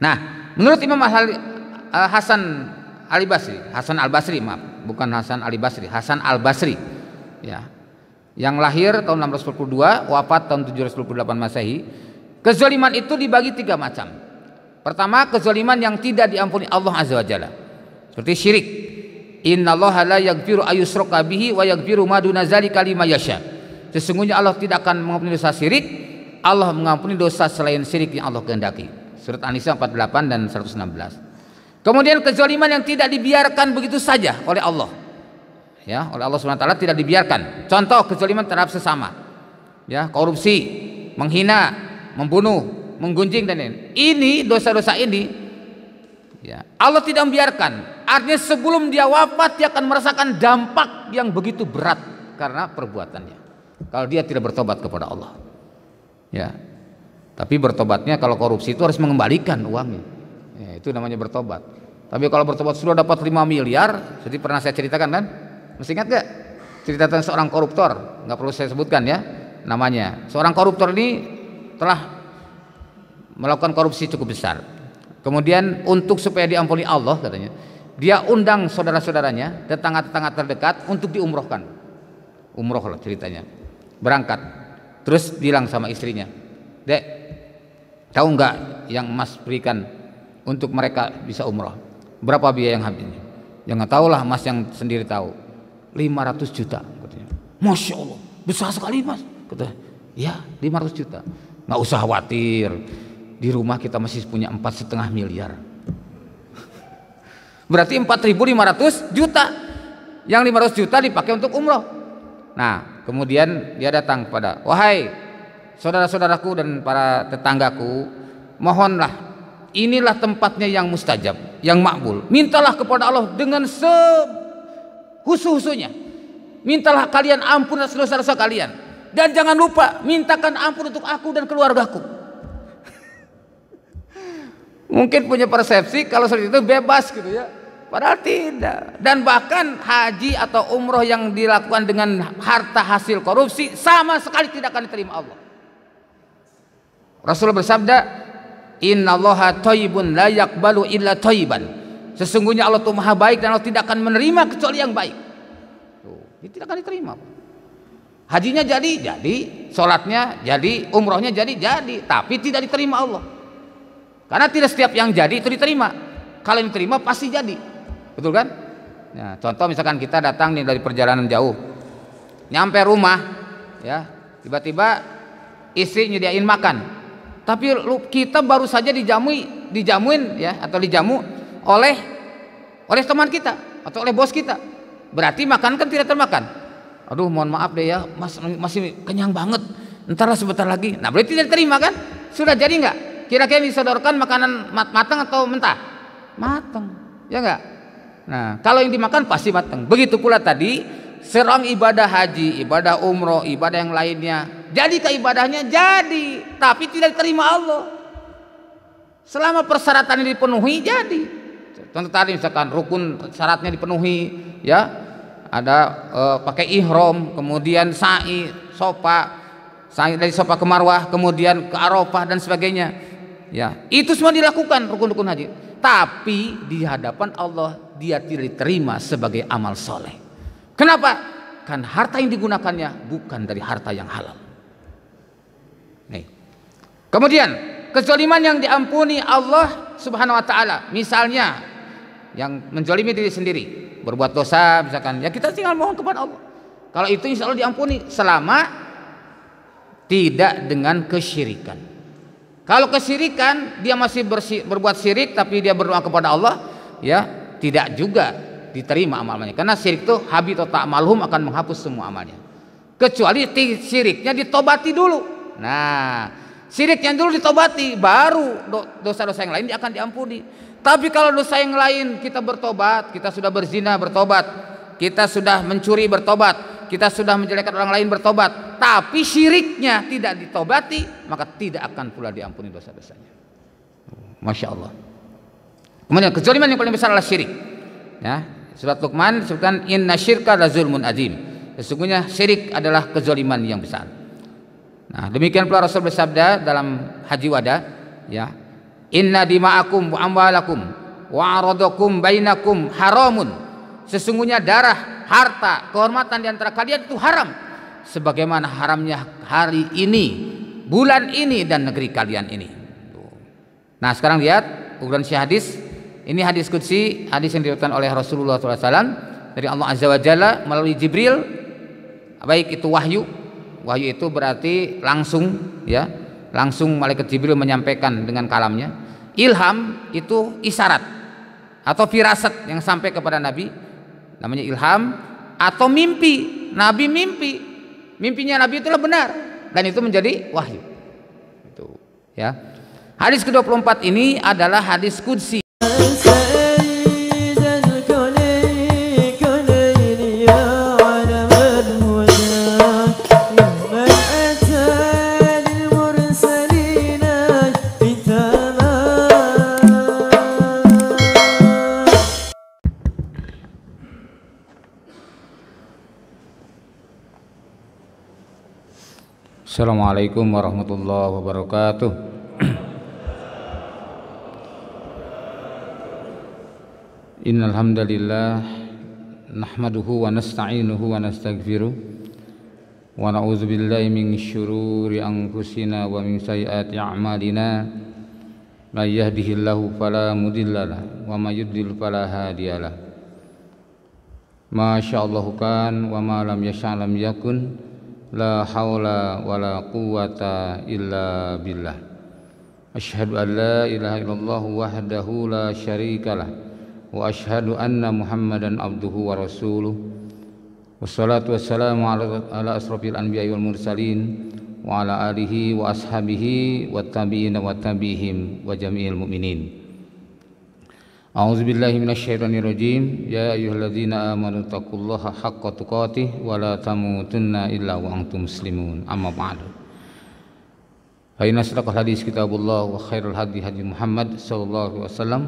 Nah, menurut Imam Hasan Al-Basri, maaf, bukan Hasan Ali Basri, Hasan Al-Basri, ya, yang lahir tahun 642, wafat tahun 728 Masehi. Kezaliman itu dibagi 3 macam. Pertama, kezaliman yang tidak diampuni Allah Azza wa Jalla, seperti syirik. Innallaha la yaghfiru ayyushraka bihi wa yaghfiru ma duna dzalika liman yasha. Sesungguhnya Allah tidak akan mengampuni dosa syirik, Allah mengampuni dosa selain syirik yang Allah kehendaki. Surat An-Nisa 48 dan 116. Kemudian kezaliman yang tidak dibiarkan begitu saja oleh Allah, ya, oleh Allah Subhanahu wa taala tidak dibiarkan. Contoh kezaliman terhadap sesama, ya, korupsi, menghina, membunuh, menggunjing dan lain. Ini dosa-dosa ini, ya, Allah tidak membiarkan. Artinya sebelum dia wafat dia akan merasakan dampak yang begitu berat karena perbuatannya. Kalau dia tidak bertobat kepada Allah, ya. Tapi bertobatnya kalau korupsi itu harus mengembalikan uangnya, ya, itu namanya bertobat. Tapi kalau bertobat sudah dapat 5 miliar, seperti pernah saya ceritakan kan, masih ingat gak cerita tentang seorang koruptor? Nggak perlu saya sebutkan ya namanya. Seorang koruptor ini telah melakukan korupsi cukup besar. Kemudian untuk supaya diampuni Allah katanya, dia undang saudara-saudaranya, tetangga-tetangga terdekat untuk diumrohkan. Umroh lah ceritanya. Berangkat, terus bilang sama istrinya, "Dek, tahu nggak yang Mas berikan untuk mereka bisa umroh? Berapa biaya yang habisnya?" "Ya nggak tahu lah, Mas yang sendiri tahu." 500 juta katanya. "Masya Allah, besar sekali Mas," katanya. "Ya, 500 juta. Nggak usah khawatir, di rumah kita masih punya 4,5 miliar." Berarti 4.500 juta. Yang 500 juta dipakai untuk umroh. Nah, kemudian dia datang kepada, "Wahai saudara-saudaraku dan para tetanggaku, mohonlah, inilah tempatnya yang mustajab, yang makbul. Mintalah kepada Allah dengan sehusu-husunya. Mintalah kalian ampun atas dosa-dosa kalian. Dan jangan lupa mintakan ampun untuk aku dan keluargaku." Mungkin punya persepsi kalau seperti itu bebas gitu ya. Padahal tidak. Dan bahkan haji atau umroh yang dilakukan dengan harta hasil korupsi sama sekali tidak akan diterima Allah. Rasulullah bersabda, "Innallaha thayyibun la yaqbalu illa thayyiban." Sesungguhnya Allah itu maha baik dan Allah tidak akan menerima kecuali yang baik. Tuh, ini tidak akan diterima. Hajinya jadi, sholatnya jadi, umrohnya jadi, tapi tidak diterima Allah. Karena tidak setiap yang jadi itu diterima. Kalau yang diterima pasti jadi. Betul kan? Nah, contoh misalkan kita datang nih dari perjalanan jauh, nyampe rumah, ya, tiba-tiba istri nyediain makan, tapi kita baru saja dijamuin ya, atau dijamu oleh teman kita atau oleh bos kita. Berarti makan kan tidak termakan. "Aduh, mohon maaf deh ya, Mas masih kenyang banget. Entarlah sebentar lagi." Nah, berarti tidak diterima kan? Sudah jadi nggak? Kira-kira disodorkan makanan matang atau mentah? Matang, ya nggak? Nah, kalau yang dimakan pasti matang. Begitu pula tadi, serang ibadah haji, ibadah umroh, ibadah yang lainnya. Jadi keibadahnya jadi, tapi tidak diterima Allah. Selama persyaratan ini dipenuhi jadi. Contoh tadi misalkan rukun syaratnya dipenuhi, ya, ada pakai ihram, kemudian sa'i dari Safa ke Marwah, kemudian ke Arafah dan sebagainya. Ya, itu semua dilakukan rukun-rukun haji. Tapi di hadapan Allah dia tidak diterima sebagai amal soleh. Kenapa? Kan harta yang digunakannya bukan dari harta yang halal. Nih. Kemudian kezaliman yang diampuni Allah Subhanahu wa taala, misalnya yang menzalimi diri sendiri, berbuat dosa misalkan, ya kita tinggal mohon kepada Allah. Kalau itu insya Allah diampuni selama tidak dengan kesyirikan. Kalau kesyirikan dia masih berbuat syirik tapi dia berdoa kepada Allah, ya tidak juga diterima amalnya. Karena syirik itu habitu ta'maluhum, akan menghapus semua amalnya. Kecuali syiriknya ditobati dulu. Nah, syiriknya dulu ditobati, baru dosa-dosa yang lain dia akan diampuni. Tapi kalau dosa yang lain kita bertobat, kita sudah berzina bertobat, kita sudah mencuri bertobat, kita sudah menjelekkan orang lain bertobat, tapi syiriknya tidak ditobati, maka tidak akan pula diampuni dosa-dosanya. Masya Allah. Kemudian kezaliman yang paling besar adalah syirik. Ya, surat Luqman disebutkan inna syirka la zulmun azim. Sesungguhnya syirik adalah kezaliman yang besar. Nah, demikian pula Rasul bersabda dalam Haji Wada, ya, Inna dima'akum wa amwalakum wa aradakum bainakum haramun. Sesungguhnya darah, harta, kehormatan di antara kalian itu haram, sebagaimana haramnya hari ini, bulan ini, dan negeri kalian ini. Nah sekarang lihat ukuran si hadis. Ini hadis qudsi, hadis yang diriwayatkan oleh Rasulullah SAW dari Allah Azza wa Jalla melalui Jibril. Baik itu wahyu. Wahyu itu berarti langsung, ya, langsung malaikat Jibril menyampaikan dengan kalamnya. Ilham itu isyarat atau firasat yang sampai kepada Nabi, namanya ilham. Atau mimpi, Nabi mimpi, mimpinya Nabi itulah benar dan itu menjadi wahyu. Itu, ya. Hadis ke-24 ini adalah hadis qudsi. Assalamualaikum warahmatullahi wabarakatuh. Innal hamdalillah nahmaduhu wa nasta'inuhu wa nastaghfiruh wa na'udzu billahi min syururi anfusina wa min sayyiati a'malina. May yahdihillahu fala mudhillalah wa may yudlil fala hadiyalah. Masyaallahu kan wa ma lam yasha' lam yakun. La haula wa la quwwata illa billah. Asyhadu an la ilaha illallah wahdahu la syarikalah wa asyhadu anna Muhammadan abduhu wa rasuluh. Wassalatu wassalamu ala asrofil anbiya'i wal mursalin wa ala alihi wa ashabihi wa tabi'ina wa tabi'ihim wa jami'il mu'minin. A'udzu billahi minasyaitonir rajim. Ya ayyuhalladzina amanu taqullaha haqqa tuqatih wa la tamutunna illa wa antum muslimun. Amma ba'du. Fa inna asdaqal hadis kitabullah wa khairul hadi hadi Muhammad sallallahu alaihi wasallam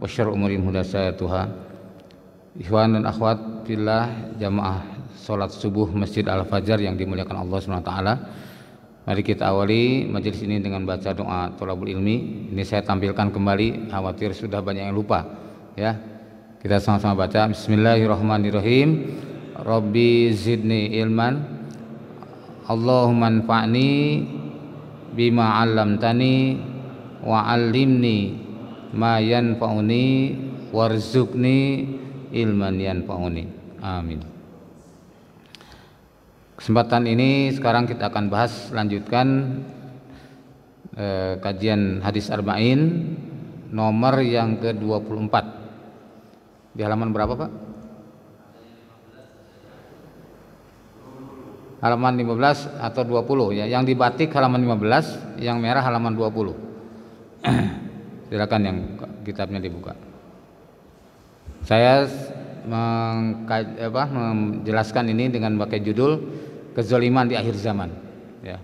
wa syarrul umuri muhdatsatuha. Ikhwan dan akhwat fillah, jamaah salat subuh Masjid Al-Fajar yang dimuliakan Allah Subhanahu wa taala. Mari kita awali majelis ini dengan baca doa thalabul ilmi. Ini saya tampilkan kembali, khawatir sudah banyak yang lupa, ya. Kita sama-sama baca. Bismillahirrahmanirrahim. Rabbi zidni ilman, Allahumma anfa'ni bima 'allamtani wa 'allimni ma yanfa'uni warzuqni ilman yanfa'uni. Amin. Kesempatan ini sekarang kita akan bahas, lanjutkan kajian hadis arba'in nomor yang ke-24 di halaman berapa Pak? Halaman 15 atau 20 ya. Yang di batik halaman 15, yang merah halaman 20. Silakan yang kitabnya dibuka. Saya menjelaskan ini dengan pakai judul kezaliman di akhir zaman, ya.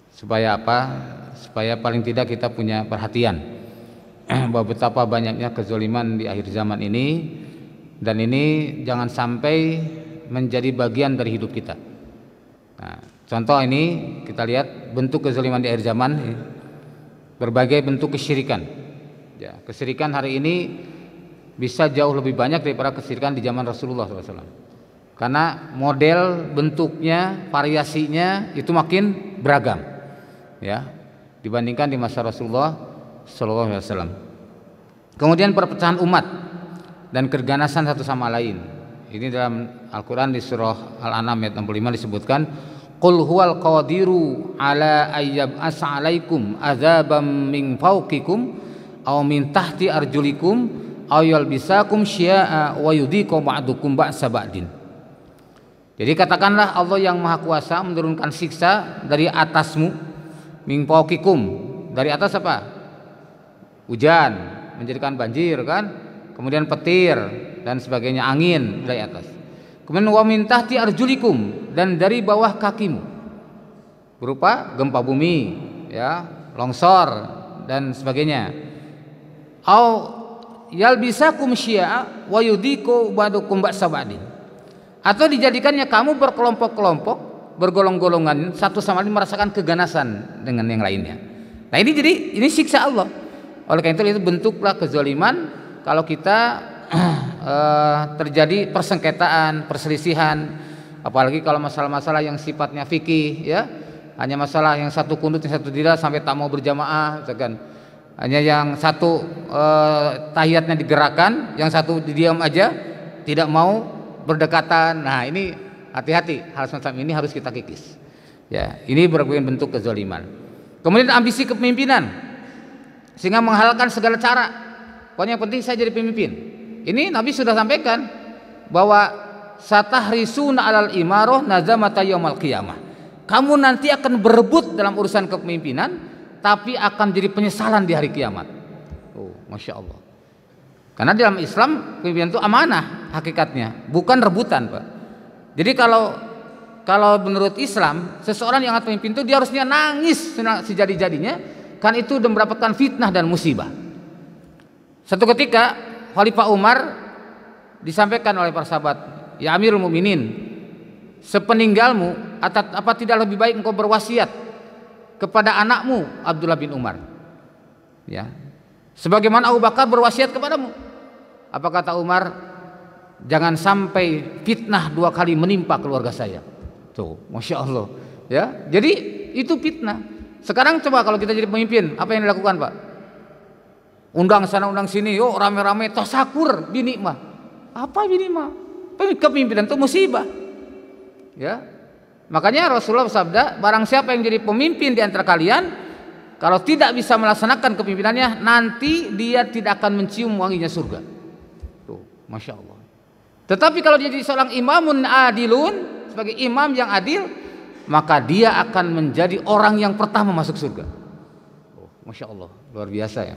Supaya apa? Supaya paling tidak kita punya perhatian bahwa betapa banyaknya kezaliman di akhir zaman ini, dan ini jangan sampai menjadi bagian dari hidup kita. Nah, contoh ini kita lihat bentuk kezaliman di akhir zaman, berbagai bentuk kesyirikan. Ya, kesyirikan hari ini bisa jauh lebih banyak daripada kesyirikan di zaman Rasulullah SAW. Karena model, bentuknya, variasinya itu makin beragam, ya, dibandingkan di masa Rasulullah SAW. Kemudian perpecahan umat dan keganasan satu sama lain. Ini dalam Al-Quran di surah Al-An'am ayat 65 disebutkan, Qul huwal qadiru ala ayyab as'alaikum azabam min fawqikum aw min tahti arjulikum aw yalbisakum syia'a wa yudhiqu ba'dukum ba'sa ba'din. Jadi katakanlah Allah yang Maha Kuasa menurunkan siksa dari atasmu, min fawqikum, dari atas apa? Hujan, menjadikan banjir kan? Kemudian petir dan sebagainya, angin dari atas. Kemudian wa min tahti arjulikum, dan dari bawah kakimu, berupa gempa bumi, ya, longsor dan sebagainya. Au yalbisakum syi'a wa yudhiqu ba'dukum ba'sa ba'din. Atau dijadikannya kamu berkelompok-kelompok, bergolong-golongan, satu sama lain merasakan keganasan dengan yang lainnya. Nah ini jadi ini siksa Allah. Oleh karena itu bentuklah kezaliman kalau kita terjadi persengketaan, perselisihan, apalagi kalau masalah-masalah yang sifatnya fikih, ya, hanya masalah yang satu kunut yang satu tidak sampai tak mau berjamaah, misalkan hanya yang satu tahiyatnya digerakkan, yang satu diam aja, tidak mau berdekatan. Nah ini hati-hati, hal semacam ini harus kita kikis. Ya, ini merupakan bentuk kezaliman. Kemudian ambisi kepemimpinan, sehingga menghalalkan segala cara. Pokoknya yang penting saya jadi pemimpin. Ini Nabi sudah sampaikan bahwa satahrisuna alal imaroh nazamata yaumal qiyamah. Kamu nanti akan berebut dalam urusan kepemimpinan, tapi akan jadi penyesalan di hari kiamat. Oh, masya Allah. Karena dalam Islam kepemimpinan itu amanah hakikatnya, bukan rebutan, Pak. Jadi kalau menurut Islam, seseorang yang akan pemimpin itu dia harusnya nangis sejadi-jadinya, kan itu sudah mendapatkan fitnah dan musibah. Satu ketika Khalifah Umar disampaikan oleh para sahabat, ya Amirul Mukminin, sepeninggalmu apa tidak lebih baik engkau berwasiat kepada anakmu Abdullah bin Umar, ya, sebagaimana Abu Bakar berwasiat kepadamu. Apa kata Umar? Jangan sampai fitnah 2 kali menimpa keluarga saya. Tuh, masya Allah, ya. Jadi itu fitnah. Sekarang coba kalau kita jadi pemimpin, apa yang dilakukan, Pak? Undang sana undang sini, yuk rame-rame tasakur bini mah. Apa bini mah? Kepemimpinan itu musibah. Ya. Makanya Rasulullah bersabda, barang siapa yang jadi pemimpin di antara kalian, kalau tidak bisa melaksanakan kepemimpinannya, nanti dia tidak akan mencium wanginya surga. Tuh, masya Allah. Tetapi kalau dia jadi seorang imamun adilun, sebagai imam yang adil, maka dia akan menjadi orang yang pertama masuk surga. Oh, masya Allah, luar biasa ya.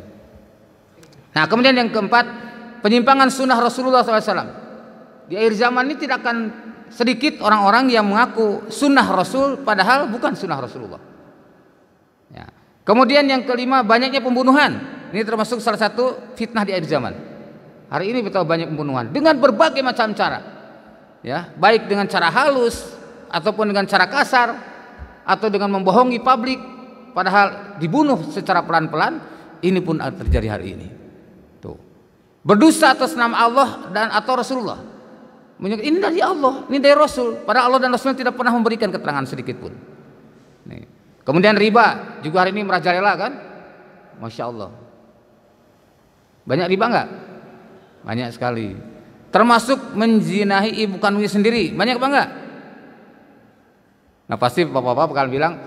Nah, kemudian yang keempat, penyimpangan sunnah Rasulullah SAW. Di akhir zaman ini tidak akan sedikit orang-orang yang mengaku sunnah Rasul padahal bukan sunnah Rasulullah. Ya. Kemudian yang kelima, banyaknya pembunuhan. Ini termasuk salah satu fitnah di akhir zaman. Hari ini betul banyak pembunuhan dengan berbagai macam cara. Ya, baik dengan cara halus ataupun dengan cara kasar atau dengan membohongi publik padahal dibunuh secara pelan-pelan. Ini pun terjadi hari ini. Tuh. Berdusta atas nama Allah dan atau Rasulullah. Ini dari Allah, ini dari Rasul. Padahal Allah dan Rasulnya tidak pernah memberikan keterangan sedikit pun. Nih. Kemudian riba juga hari ini merajalela kan? Masya Allah. Banyak riba enggak? Banyak sekali. Termasuk menzinahi ibu kandungnya sendiri. Banyak apa enggak? Nah pasti bapak-bapak bakal bilang,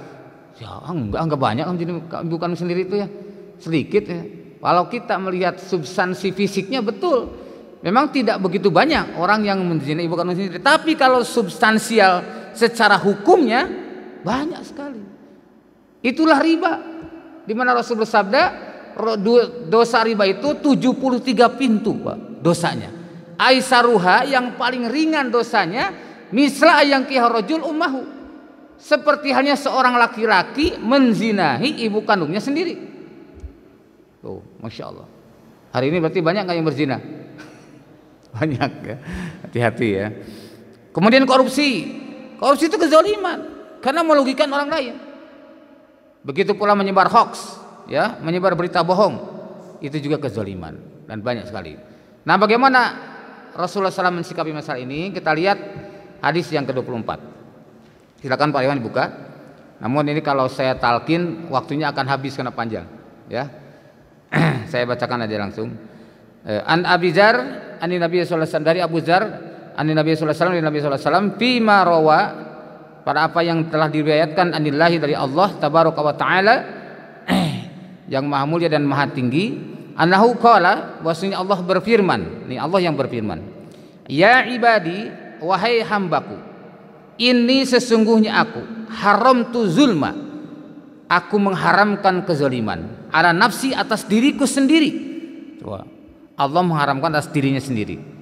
ya enggak banyak ibu kandung sendiri itu ya. Sedikit ya. Kalau kita melihat substansi fisiknya betul, memang tidak begitu banyak orang yang menzina ibu kandung sendiri. Tapi kalau substansial secara hukumnya banyak sekali. Itulah riba. Di mana Rasul bersabda, dosa riba itu 73 pintu, Pak, dosanya. Aisaruha, yang paling ringan dosanya, misla yang kiharojul ummahu. Seperti halnya seorang laki-laki menzinahi ibu kandungnya sendiri. Tuh, masya Allah. Hari ini berarti banyak nggak yang berzina? Banyak ya, hati-hati ya. Kemudian korupsi itu kezaliman karena merugikan orang lain. Begitu pula menyebar hoax, ya, menyebar berita bohong, itu juga kezaliman dan banyak sekali. Nah, bagaimana Rasulullah SAW mensikapi masalah ini? Kita lihat hadis yang ke-24. Silakan Pak Iwan dibuka. Namun ini kalau saya talqin waktunya akan habis karena panjang, ya. Saya bacakan aja langsung. An Abi Dzar, an Nabi sallallahu alaihi wasallam, dari Abu Dzar, an Nabi sallallahu alaihi wasallam, dari Nabi sallallahu alaihi wasallam, fima rawa, pada apa yang telah diriwayatkan anillahi dari Allah tabaraka wa taala yang maha mulia dan maha tinggi, annahu qala, bahwasanya Allah berfirman, ini Allah yang berfirman, ya ibadi, wahai hambaku, ini sesungguhnya aku haramtu zulma, aku mengharamkan kezaliman, ala nafsi, atas diriku sendiri. Wah, Allah mengharamkan atas dirinya sendiri.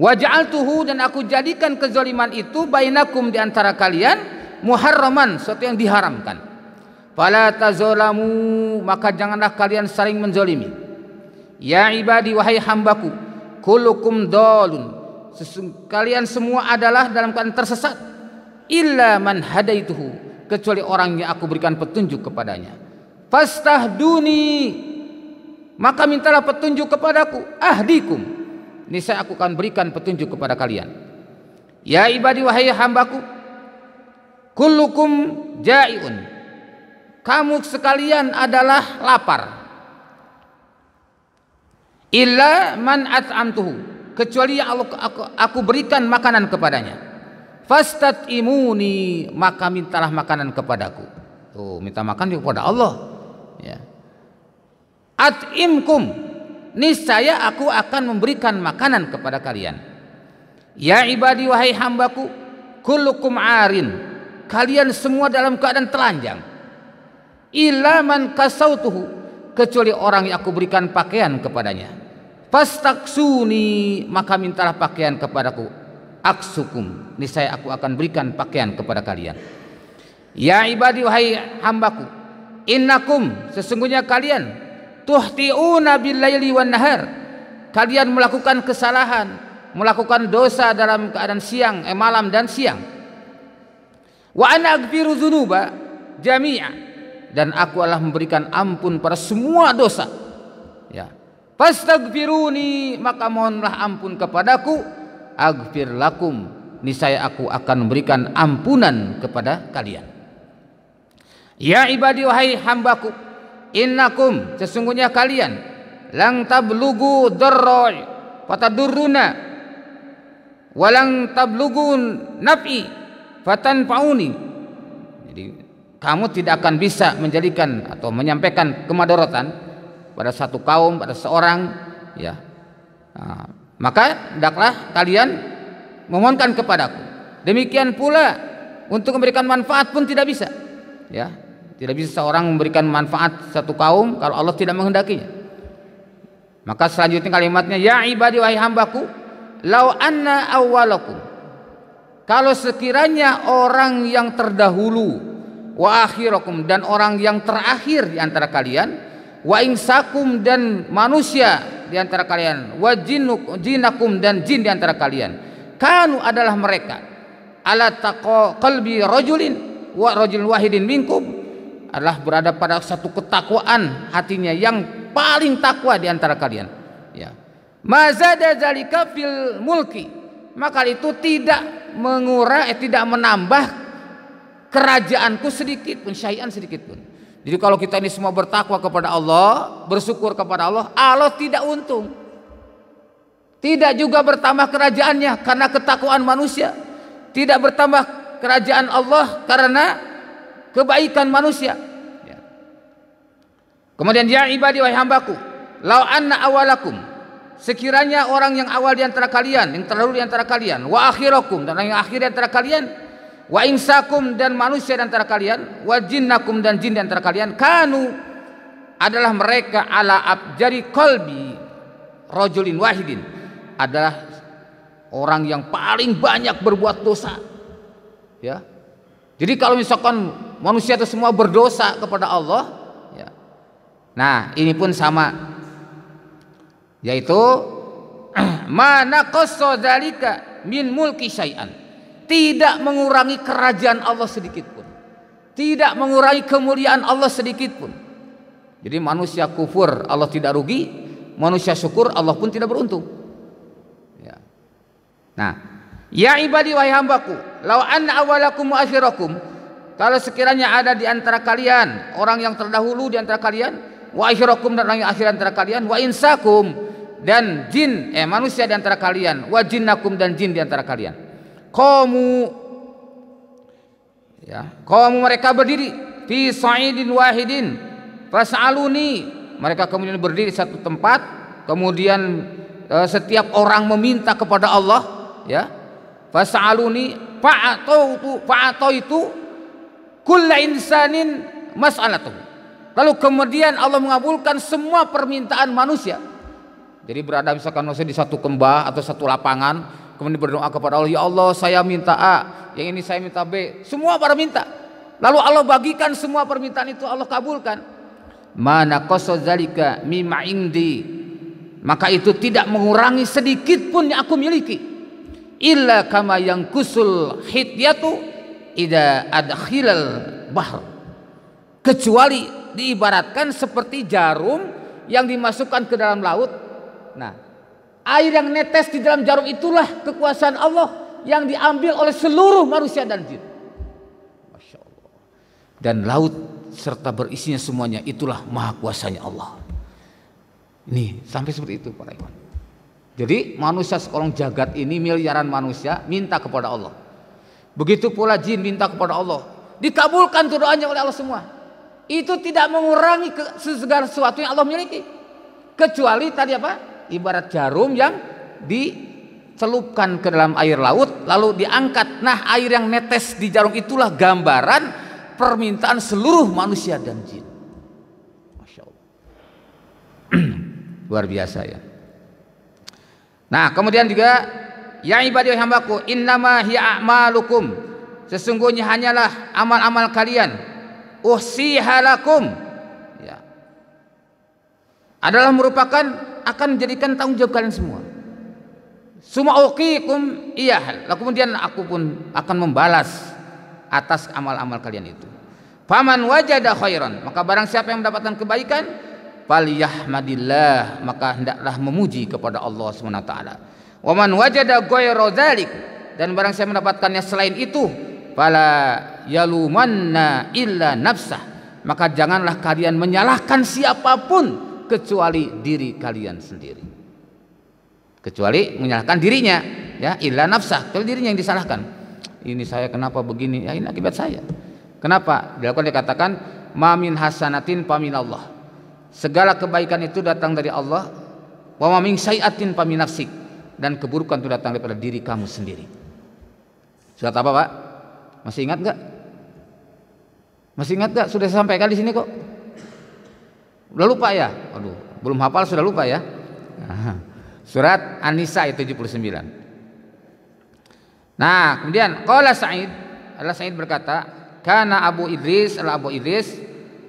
Wa ja'altuhu, dan aku jadikan kezaliman itu bainakum, di antara kalian, muharraman, sesuatu yang diharamkan. Fala tazalamu, maka janganlah kalian saling menzalimi. Ya ibadi, wahai hambaku, kullukum dalun, kalian semua adalah dalam keadaan tersesat, illa man hadaituhu, kecuali orang yang aku berikan petunjuk kepadanya. Fastahduni, maka mintalah petunjuk kepadaku, ahdikum, niscaya aku akan berikan petunjuk kepada kalian. Ya ibadi, wahai hambaku, kullukum ja'iun, kamu sekalian adalah lapar, illa man at'amtuhu, kecuali yang aku berikan makanan kepadanya. Fastat'imuni, maka mintalah makanan kepadaku. Tuh, minta makan kepada Allah, ya. At'imkum, niscaya aku akan memberikan makanan kepada kalian. Ya ibadi, wahai hambaku, kullukum arin, kalian semua dalam keadaan telanjang. Illa man kasautuhu, kecuali orang yang aku berikan pakaian kepadanya. Fastaksuni, maka mintalah pakaian kepadaku. Aksukum, niscaya aku akan berikan pakaian kepada kalian. Ya ibadi, wahai hambaku, innakum, sesungguhnya kalian, tuhti'una bil-laili wan nahar, kalian melakukan kesalahan, melakukan dosa dalam keadaan siang, malam dan siang. Wa ana aghfiru dzunuba jami'a, dan aku adalah memberikan ampun pada semua dosa, ya. Fastaghfiruni, maka mohonlah ampun kepadaku. Aghfir lakum, niscaya aku akan memberikan ampunan kepada kalian. Ya ibadi, wahai hambaku, innakum, sesungguhnya kalian, lang tablugu darrai fatadurruna, walang tablugu naf'i fatanfa'uni. Jadi kamu tidak akan bisa menjadikan atau menyampaikan kemadaratan pada satu kaum, pada seorang, ya. Maka hendaklah kalian memohonkan kepadaku. Demikian pula untuk memberikan manfaat pun tidak bisa, ya. Tidak bisa seorang memberikan manfaat satu kaum kalau Allah tidak menghendakinya. Maka selanjutnya kalimatnya, ya ibadi, wahai hambaku, lau anna awwalakum, kalau sekiranya orang yang terdahulu, wa akhirakum, dan orang yang terakhir di antara kalian, wa insakum, dan manusia di antara kalian, wa jinakum, dan jin di antara kalian, kanu, adalah mereka, ala taqa qalbi rajulin wa rajulin wahidin minkum, adalah berada pada satu ketakwaan hatinya yang paling takwa di antara kalian, ya. Mazada zalika fil mulki, maka itu tidak tidak menambah kerajaanku sedikit pun, syai'an sedikit pun. Jadi kalau kita ini semua bertakwa kepada Allah, bersyukur kepada Allah, Allah tidak untung. Tidak juga bertambah kerajaannya karena ketakwaan manusia. Tidak bertambah kerajaan Allah karena kebaikan manusia. Ya. Kemudian, ya ibadi, wahai hambaku, lau anna awalakum, sekiranya orang yang awal di antara kalian, yang terdahulu di antara kalian, wa akhirakum, dan orang yang akhir di antara kalian, wa insakum, dan manusia di antara kalian, wa jinnakum, dan jin di antara kalian, kanu, adalah mereka, ala abjari qalbi rajulin wahidin, adalah orang yang paling banyak berbuat dosa, ya. Jadi kalau misalkan manusia itu semua berdosa kepada Allah, ya. Nah, ini pun sama, yaitu mana qassa dzalika min mulki syai'an, tidak mengurangi kerajaan Allah sedikit pun, tidak mengurangi kemuliaan Allah sedikit pun. Jadi manusia kufur, Allah tidak rugi, manusia syukur, Allah pun tidak beruntung, ya. Nah, ya ibadi, wahai hambaku, lau anna awalakum wa akhirakum, kalau sekiranya ada di antara kalian orang yang terdahulu di antara kalian, wa akhirakum, dan orang yang akhir di antara kalian, wa insakum, dan jin, manusia di antara kalian, wa jinnakum, dan jin di antara kalian, qamu, ya, qamu, mereka berdiri, fi sa'idin wahidin fas'aluni, mereka kemudian berdiri satu tempat, kemudian setiap orang meminta kepada Allah, ya, fas'aluni fa'ataitu kulla insanin mas'alatuhu, lalu kemudian Allah mengabulkan semua permintaan manusia. Jadi berada misalkan manusia di satu kembah atau satu lapangan, kemudian berdoa kepada Allah, ya Allah, saya minta A, yang ini saya minta B, semua pada minta. Lalu Allah bagikan semua permintaan itu, Allah kabulkan. Mana qassa zalika mimma indi, maka itu tidak mengurangi sedikit pun yang aku miliki. Illa kama yankusul hityatu idza adkhilal bahr, kecuali diibaratkan seperti jarum yang dimasukkan ke dalam laut. Nah, air yang netes di dalam jarum itulah kekuasaan Allah yang diambil oleh seluruh manusia dan jin. Masya Allah. Dan laut serta berisinya semuanya itulah maha kuasanya Allah. Ini sampai seperti itu para ikhwan. Jadi manusia sekolong jagat ini, miliaran manusia minta kepada Allah. Begitu pula jin minta kepada Allah. Dikabulkan tuh doanya oleh Allah semua. Itu tidak mengurangi segala sesuatu yang Allah miliki. Kecuali tadi apa? Ibarat jarum yang dicelupkan ke dalam air laut lalu diangkat. Nah, air yang netes di jarum itulah gambaran permintaan seluruh manusia dan jin. Masya Allah. Luar biasa ya. Nah, kemudian juga ya ibadi hambaku, innama hiya a'malukum, sesungguhnya hanyalah amal-amal kalian, uhsihalakum, ya, adalah merupakan akan menjadikan tanggung jawab kalian semua. Summa uqikum iyah, kemudian aku pun akan membalas atas amal-amal kalian itu. Faman wajada khairan, maka barang siapa yang mendapatkan kebaikan, falyahmadillah, maka hendaklah memuji kepada Allah SWT. Wa man wajada ghayra dzalik, dan barang siapa mendapatkannya selain itu, fala yalumanna illa nafsah, maka janganlah kalian menyalahkan siapapun kecuali diri kalian sendiri. Kecuali menyalahkan dirinya, ya, illa nafsah, kalau dirinya yang disalahkan. Ini saya kenapa begini? Ya, ini akibat saya. Kenapa? Dikatakan ma min hasanatin paminallah. Segala kebaikan itu datang dari Allah. Wa ma min sayyi'atin fa min nafsik, dan keburukan itu datang daripada diri kamu sendiri. Surat apa, Pak? Masih ingat enggak? Masih ingat enggak? Sudah sampaikan di sini kok. Udah lupa ya? Aduh, belum hafal sudah lupa ya. Surat An-Nisa ayat 79. Nah, kemudian qala Sa'id, Allah Sa'id berkata, kana Abu Idris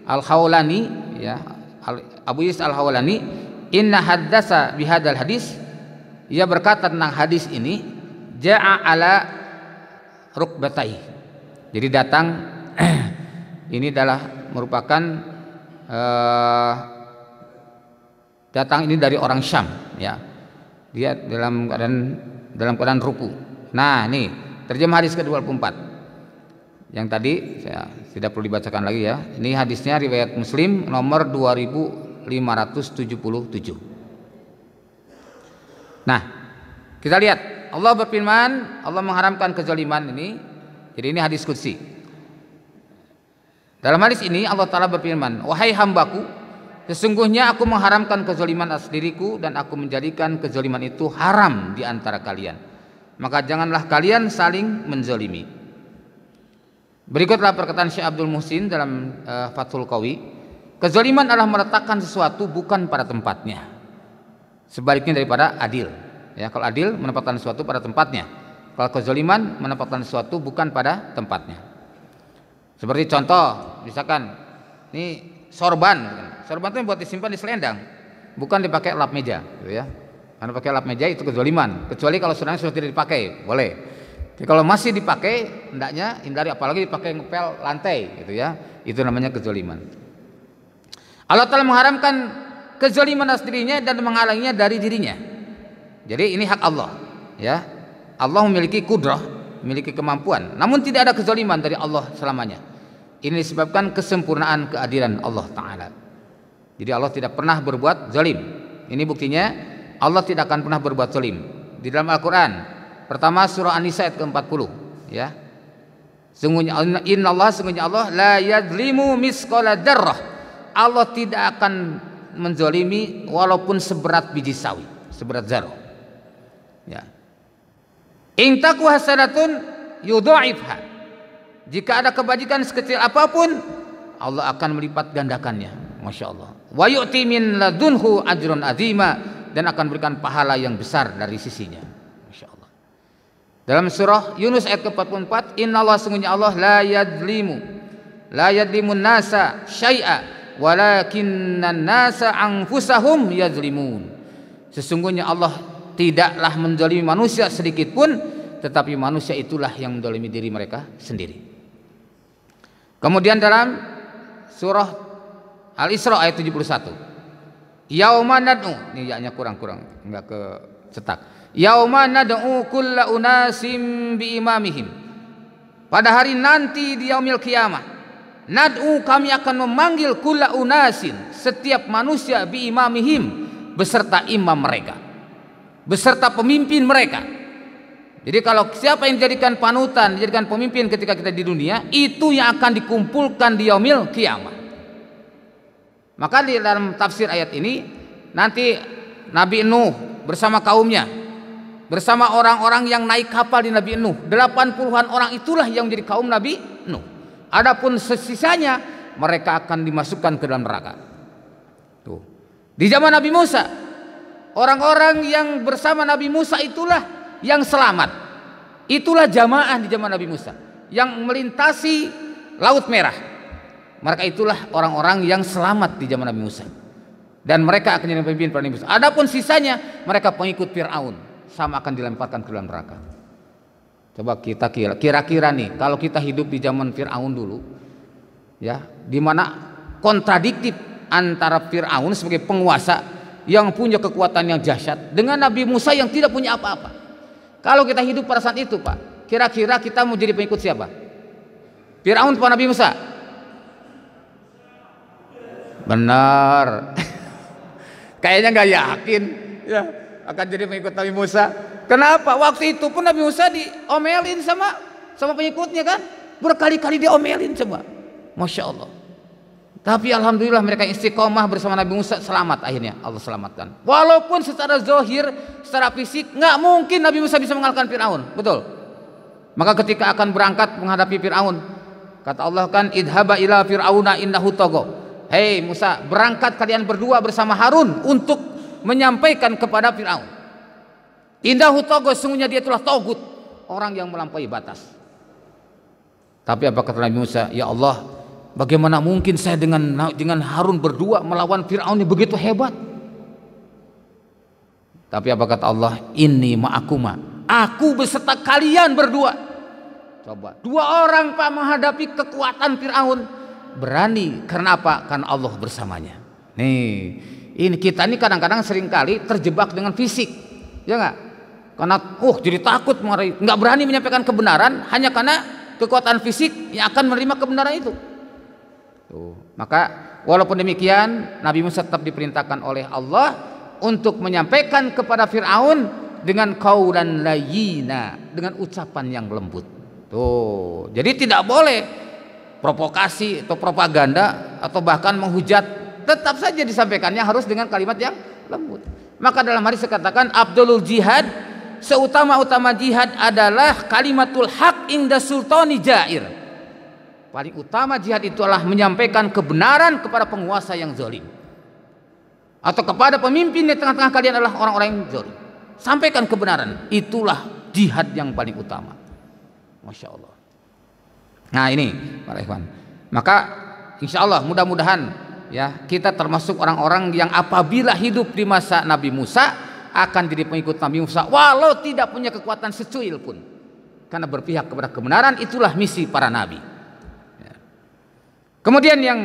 Al-Khawlani, ya, Abu Idris Al-Khawlani, inna haddasa bihadal hadis, ia berkata tentang hadis ini, ja'a ala rukbatai. Jadi datang ini adalah merupakan datang ini dari orang Syam, ya. Dia dalam keadaan ruku. Nah, ini terjemah hadis ke-24. Yang tadi saya tidak perlu dibacakan lagi ya. Ini hadisnya riwayat Muslim nomor 2577. Nah, kita lihat Allah berfirman, Allah mengharamkan kezaliman ini. Jadi ini hadis qudsi. Dalam hadis ini Allah Ta'ala berfirman, wahai hambaku, sesungguhnya aku mengharamkan kezaliman atas diriku dan aku menjadikan kezaliman itu haram di antara kalian. Maka janganlah kalian saling menzalimi. Berikutlah perkataan Syekh Abdul Muhsin dalam Fathul Qawi, kezaliman adalah meletakkan sesuatu bukan pada tempatnya, sebaliknya daripada adil. Ya, kalau adil menempatkan sesuatu pada tempatnya, kalau kezaliman menempatkan sesuatu bukan pada tempatnya. Seperti contoh, misalkan ini sorban itu buat disimpan di selendang, bukan dipakai lap meja, gitu ya. Karena pakai lap meja itu kezaliman, kecuali kalau sudah tidak dipakai, boleh. Jadi kalau masih dipakai, hendaknya hindari, apalagi dipakai ngepel lantai, gitu ya. Itu namanya kezaliman. Allah Ta'ala mengharamkan kezaliman atas dirinya dan menghalanginya dari dirinya. Jadi ini hak Allah, ya. Allah memiliki kudrah, memiliki kemampuan, namun tidak ada kezaliman dari Allah selamanya. Ini disebabkan kesempurnaan keadilan Allah Ta'ala. Jadi Allah tidak pernah berbuat zalim. Ini buktinya Allah tidak akan pernah berbuat zalim. Di dalam Al-Quran, pertama surah An-Nisa ayat ke-40, ya. Sungguhnya Allah la yadzlimu misqala dzarrah. Allah tidak akan menzalimi walaupun seberat biji sawi, seberat zarah. Ya. In taku hasanatun yudha'ifha. Jika ada kebajikan sekecil apapun, Allah akan melipat gandakannya. Masya Allah. Wa yu'ti min ladunhu ajrun azima, dan akan berikan pahala yang besar dari sisinya. Masya Allah. Dalam surah Yunus ayat ke-44, innallaha, sungguhnya Allah la yadlimun nasa syai'a walakinnan nasa anfusahum yadlimun. Sesungguhnya Allah tidaklah menzalimi manusia sedikit pun, tetapi manusia itulah yang menzalimi diri mereka sendiri. Kemudian dalam surah Al-Isra ayat 71, Yauma nad'u, ini ya-nya kurang enggak ke cetak. Yauma nad'u kulla unasim bi imamihim. Pada hari nanti di yaumil qiyamah, nad'u, kami akan memanggil kulla unasin, setiap manusia bi imamihim, beserta imam mereka, beserta pemimpin mereka. Jadi kalau siapa yang dijadikan panutan, dijadikan pemimpin ketika kita di dunia, itu yang akan dikumpulkan di yaumil qiyamah. Maka di dalam tafsir ayat ini nanti Nabi Nuh bersama kaumnya, bersama orang-orang yang naik kapal di Nabi Nuh, 80-an orang itulah yang menjadi kaum Nabi Nuh. Adapun sisanya mereka akan dimasukkan ke dalam neraka. Tuh. Di zaman Nabi Musa, orang-orang yang bersama Nabi Musa itulah yang selamat. Itulah jamaah di zaman Nabi Musa yang melintasi Laut Merah. Mereka itulah orang-orang yang selamat di zaman Nabi Musa. Dan mereka akan jadi pemimpin para Nabi Musa. Adapun sisanya mereka pengikut Fir'aun, sama akan dilemparkan ke dalam neraka. Coba kita kira-kira nih, kalau kita hidup di zaman Fir'aun dulu, ya, di mana kontradiktif antara Fir'aun sebagai penguasa yang punya kekuatan yang dahsyat dengan Nabi Musa yang tidak punya apa-apa. Kalau kita hidup pada saat itu, Pak, kira-kira kita mau jadi pengikut siapa? Fir'aun atau Nabi Musa? Benar. Kayaknya nggak yakin ya akan jadi pengikut Nabi Musa. Kenapa? Waktu itu pun Nabi Musa diomelin sama pengikutnya kan, berkali-kali diomelin coba. Masya Allah. Tapi alhamdulillah mereka istiqomah bersama Nabi Musa, selamat akhirnya Allah selamatkan. Walaupun secara zahir, secara fisik nggak mungkin Nabi Musa bisa mengalahkan Fir'aun, betul. Maka ketika akan berangkat menghadapi Fir'aun, kata Allah kan, idhaba ila fir'auna innahu tagha. Hei Musa, berangkat kalian berdua bersama Harun untuk menyampaikan kepada Fir'aun. Innahu tagha, sungguhnya dia telah togut, orang yang melampaui batas. Tapi apa kata Nabi Musa? Ya Allah, bagaimana mungkin saya dengan Harun berdua melawan Fir'aun yang begitu hebat? Tapi apa kata Allah? Inni ma'akuma, aku beserta kalian berdua. Coba, dua orang Pak menghadapi kekuatan Fir'aun, berani. Karena apa? Karena Allah bersamanya. Nih, ini kita ini kadang-kadang seringkali terjebak dengan fisik, ya nggak? Karena jadi takut, nggak berani menyampaikan kebenaran hanya karena kekuatan fisik yang akan menerima kebenaran itu. Tuh. Maka walaupun demikian, Nabi Musa tetap diperintahkan oleh Allah untuk menyampaikan kepada Fir'aun dengan qaulan layyina, dengan ucapan yang lembut. Tuh. Jadi tidak boleh provokasi atau propaganda atau bahkan menghujat, tetap saja disampaikannya harus dengan kalimat yang lembut. Maka dalam hadis dikatakan Abdulul jihad, seutama-utama jihad adalah kalimatul haq inda sultani jair. Paling utama jihad itu adalah menyampaikan kebenaran kepada penguasa yang zalim, atau kepada pemimpin di tengah-tengah kalian adalah orang-orang yang zalim. Sampaikan kebenaran, itulah jihad yang paling utama. Masya Allah. Nah ini para ikhwan, maka insya Allah mudah-mudahan ya kita termasuk orang-orang yang apabila hidup di masa Nabi Musa akan jadi pengikut Nabi Musa walau tidak punya kekuatan secuil pun, karena berpihak kepada kebenaran itulah misi para nabi ya. Kemudian yang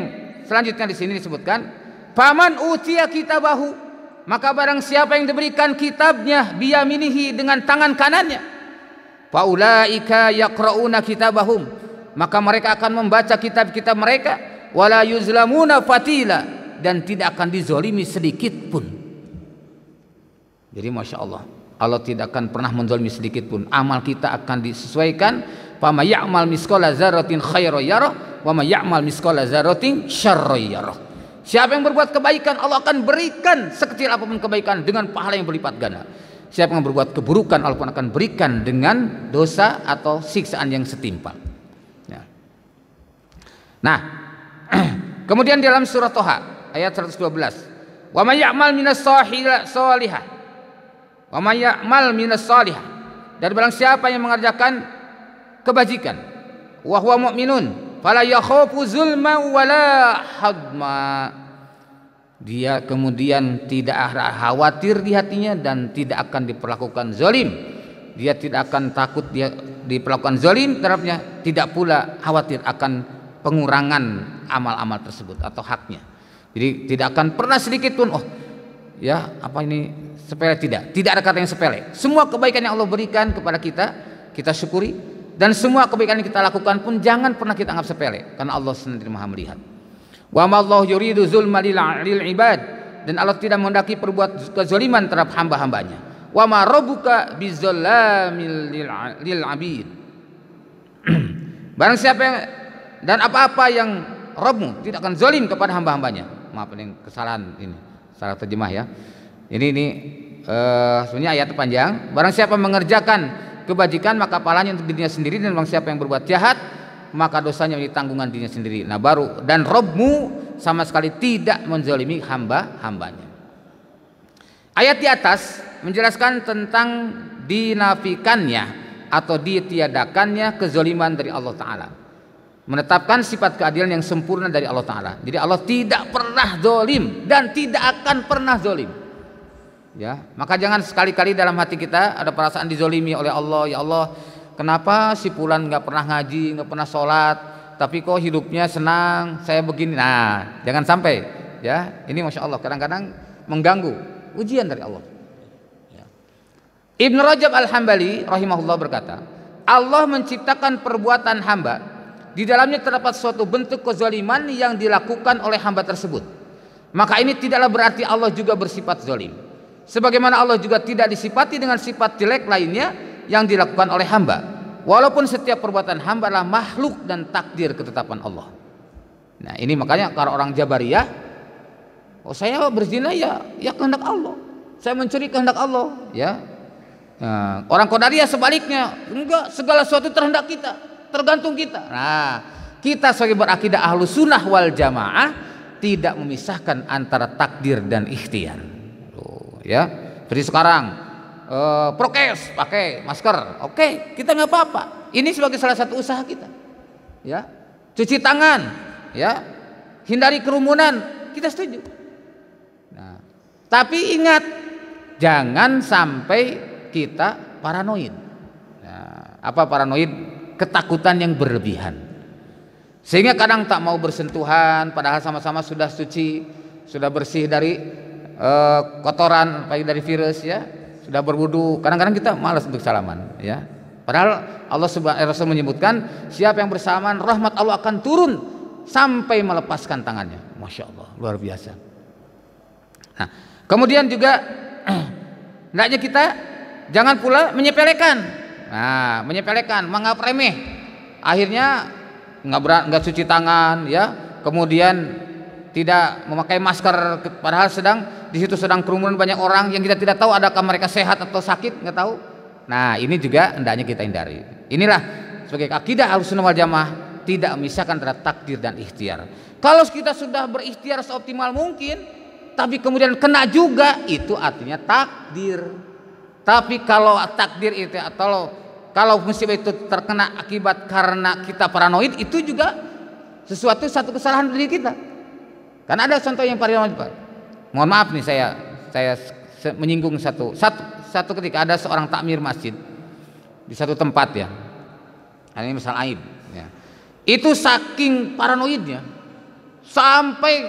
selanjutnya di sini disebutkan faman utiya kitabahu, maka barang siapa yang diberikan kitabnya biyaminihi, dengan tangan kanannya, faulaika yaqrauna kitabahum, maka mereka akan membaca kitab-kitab mereka, wala yuzlamuna fatila, dan tidak akan dizolimi sedikit pun. Jadi Masya Allah, Allah tidak akan pernah menzolimi sedikit pun. Amal kita akan disesuaikan. Fama ya'mal misqala dzarratin khairan yarah, wa ma ya'mal misqala dzarratin syarran yarah. Siapa yang berbuat kebaikan, Allah akan berikan sekecil apapun kebaikan dengan pahala yang berlipat ganda. Siapa yang berbuat keburukan, Allah pun akan berikan dengan dosa atau siksaan yang setimpal. Nah, kemudian dalam surah Toha ayat 112, wa may ya'mal minas salihah, wa may ya'mal minas salihah, dan barang siapa yang mengerjakan kebajikan, wa huwa mu'minun fala yakhafu zulma wala hadma, dia kemudian tidak khawatir di hatinya dan tidak akan diperlakukan zalim. Dia tidak akan takut dia diperlakukan zalim terhadapnya, tidak pula khawatir akan pengurangan amal-amal tersebut atau haknya. Jadi tidak akan pernah sedikit pun ya apa ini sepele, tidak ada kata yang sepele. Semua kebaikan yang Allah berikan kepada kita, kita syukuri, dan semua kebaikan yang kita lakukan pun jangan pernah kita anggap sepele, karena Allah sendiri Maha melihat. Wa ma Allah yuridu zulma lil ibad, dan Allah tidak menghendaki perbuat kezaliman terhadap hamba-hambanya. Wa ma rabbuka bizallamil lil abid. Barang siapa yang, dan apa-apa yang Rabbmu tidak akan zalim kepada hamba-hambanya. Maaf ini kesalahan, ini salah terjemah ya. Ini sebenarnya ayat panjang. Barang siapa mengerjakan kebajikan maka pahalanya untuk dirinya sendiri, dan barang siapa yang berbuat jahat maka dosanya menjadi tanggungan dirinya sendiri. Nah baru, dan Rabbmu sama sekali tidak menzalimi hamba-hambanya. Ayat di atas menjelaskan tentang dinafikannya atau ditiadakannya kezaliman dari Allah Ta'ala, menetapkan sifat keadilan yang sempurna dari Allah Ta'ala. Jadi Allah tidak pernah zalim dan tidak akan pernah zalim, ya. Maka jangan sekali-kali dalam hati kita ada perasaan dizalimi oleh Allah. Ya Allah, kenapa si Fulan nggak pernah ngaji, nggak pernah sholat, tapi kok hidupnya senang, saya begini. Nah jangan sampai, ya. Ini Masya Allah kadang-kadang mengganggu ujian dari Allah. Ibnu Rajab Al-Hambali rahimahullah berkata, Allah menciptakan perbuatan hamba, di dalamnya terdapat suatu bentuk kezaliman yang dilakukan oleh hamba tersebut. Maka ini tidaklah berarti Allah juga bersifat zalim, sebagaimana Allah juga tidak disifati dengan sifat jelek lainnya yang dilakukan oleh hamba, walaupun setiap perbuatan hamba adalah makhluk dan takdir ketetapan Allah. Nah ini makanya kalau orang Jabariyah, oh saya berzina ya kehendak Allah, saya mencuri kehendak Allah, ya. Nah, orang Qadariyah sebaliknya, enggak, segala sesuatu terhendak kita, tergantung kita. Nah kita sebagai berakidah Ahlus Sunnah wal Jamaah tidak memisahkan antara takdir dan ikhtiar. Ya, seperti sekarang prokes, pakai masker, oke, kita nggak apa-apa. Ini sebagai salah satu usaha kita, ya. Cuci tangan, ya, hindari kerumunan, kita setuju. Nah, tapi ingat, jangan sampai kita paranoid. Nah, apa paranoid? Ketakutan yang berlebihan, sehingga kadang tak mau bersentuhan padahal sama-sama sudah suci, sudah bersih dari kotoran, apalagi dari virus, ya, sudah berwudu. Kadang-kadang kita malas untuk salaman, ya. Padahal Allah Subhanahu wa Ta'ala menyebutkan siapa yang bersalaman rahmat Allah akan turun sampai melepaskan tangannya. Masya Allah, luar biasa. Nah, kemudian juga hendaknya kita jangan pula menyepelekan. Nah, menyepelekan, menganggap remeh. Akhirnya nggak cuci tangan, ya. Kemudian tidak memakai masker, padahal di situ sedang kerumunan banyak orang yang kita tidak tahu adakah mereka sehat atau sakit, nggak tahu. Nah, ini juga hendaknya kita hindari. Inilah sebagai akidah Ahlussunnah wal Jamaah, tidak memisahkan antara takdir dan ikhtiar. Kalau kita sudah berikhtiar seoptimal mungkin, tapi kemudian kena juga, itu artinya takdir. Tapi kalau takdir itu, atau kalau musibah itu terkena akibat karena kita paranoid, itu juga satu kesalahan dari kita. Karena ada contoh yang paranoid, Pak. Mohon maaf nih, saya menyinggung satu ketika ada seorang takmir masjid di satu tempat, ya. Ini misal aib, ya. Itu saking paranoidnya sampai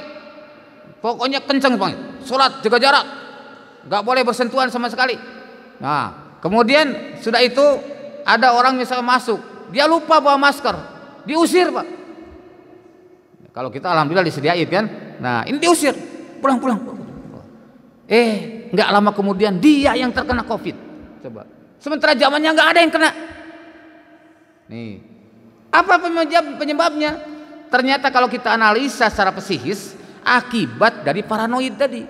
pokoknya kenceng banget, sholat jaga jarak, nggak boleh bersentuhan sama sekali. Nah, kemudian sudah itu ada orang misalnya masuk, dia lupa bawa masker, diusir, Pak. Kalau kita alhamdulillah disediain kan. Nah, ini diusir, pulang. Nggak lama kemudian dia yang terkena COVID. Coba. Sementara zamannya nggak ada yang kena. Nih, apa penyebabnya? Ternyata kalau kita analisa secara psikis, akibat dari paranoid tadi,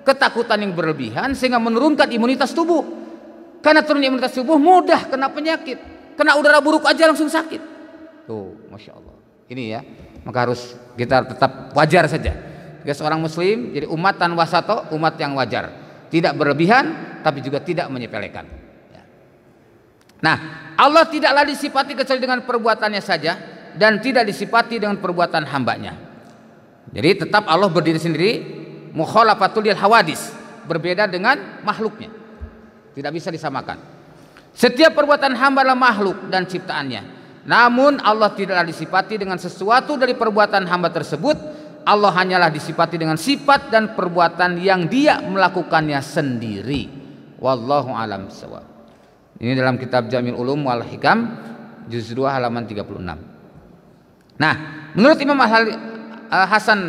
ketakutan yang berlebihan sehingga menurunkan imunitas tubuh. Karena turun imunitas tubuh mudah kena penyakit, kena udara buruk aja langsung sakit. Tuh, Masya Allah. Ini ya, maka harus kita tetap wajar saja. Jika seorang muslim jadi umatan wasato, umat yang wajar, tidak berlebihan tapi juga tidak menyepelekan. Nah, Allah tidaklah disifati kecuali dengan perbuatannya saja, dan tidak disifati dengan perbuatan hambanya. Jadi tetap Allah berdiri sendiri, mukhalafatul lil hawadis, berbeda dengan makhluknya. Tidak bisa disamakan. Setiap perbuatan hamba adalah makhluk dan ciptaannya. Namun Allah tidaklah disifati dengan sesuatu dari perbuatan hamba tersebut Allah hanyalah disifati dengan sifat dan perbuatan yang dia melakukannya sendiri. Wallahu alam bissawab. Ini dalam kitab Jamil Ulum wal Hikam juz 2 halaman 36. Nah, menurut Imam Hasan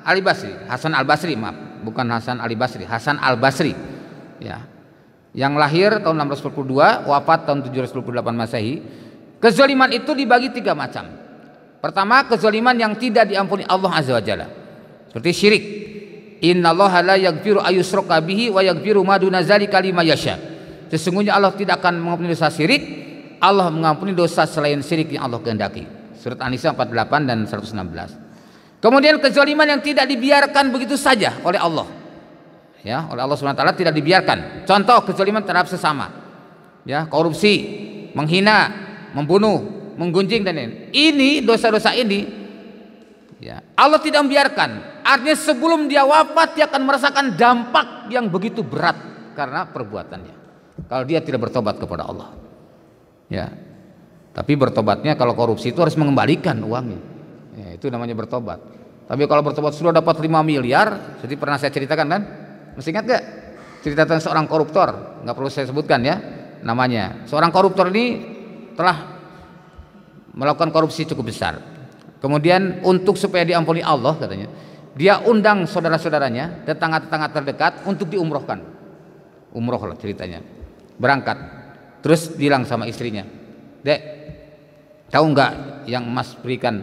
Al-Basri, maaf, bukan Hasan Ali-Basri, Hasan Al-Basri, ya, yang lahir tahun 642, wafat tahun 728 Masehi. Kezaliman itu dibagi 3 macam. Pertama, kezaliman yang tidak diampuni Allah Azza wa Jalla, seperti syirik. Innallaha la yaghfiru ayyushraka bihi wa yaghfiru ma duna dzalika liman yasha. Sesungguhnya Allah tidak akan mengampuni dosa syirik, Allah mengampuni dosa selain syirik yang Allah kehendaki. Surat An-Nisa 48 dan 116. Kemudian kezaliman yang tidak dibiarkan begitu saja oleh Allah. Ya, oleh Allah Subhanahu wa taala tidak dibiarkan. Contoh kezaliman terhadap sesama. Ya, korupsi, menghina, membunuh, menggunjing dan lain. Ini dosa-dosa ini, ya, Allah tidak membiarkan. Artinya sebelum dia wafat dia akan merasakan dampak yang begitu berat karena perbuatannya. Kalau dia tidak bertobat kepada Allah, ya. Tapi bertobatnya kalau korupsi itu harus mengembalikan uangnya, ya, itu namanya bertobat. Tapi kalau bertobat sudah dapat 5 miliar, seperti pernah saya ceritakan kan, masih ingat gak cerita tentang seorang koruptor? Nggak perlu saya sebutkan ya namanya. Seorang koruptor ini telah melakukan korupsi cukup besar. Kemudian untuk supaya diampuni Allah katanya, dia undang saudara-saudaranya, tetangga-tetangga terdekat untuk diumrohkan. Umroh lah ceritanya. Berangkat, terus bilang sama istrinya, "Dek, tahu nggak yang Mas berikan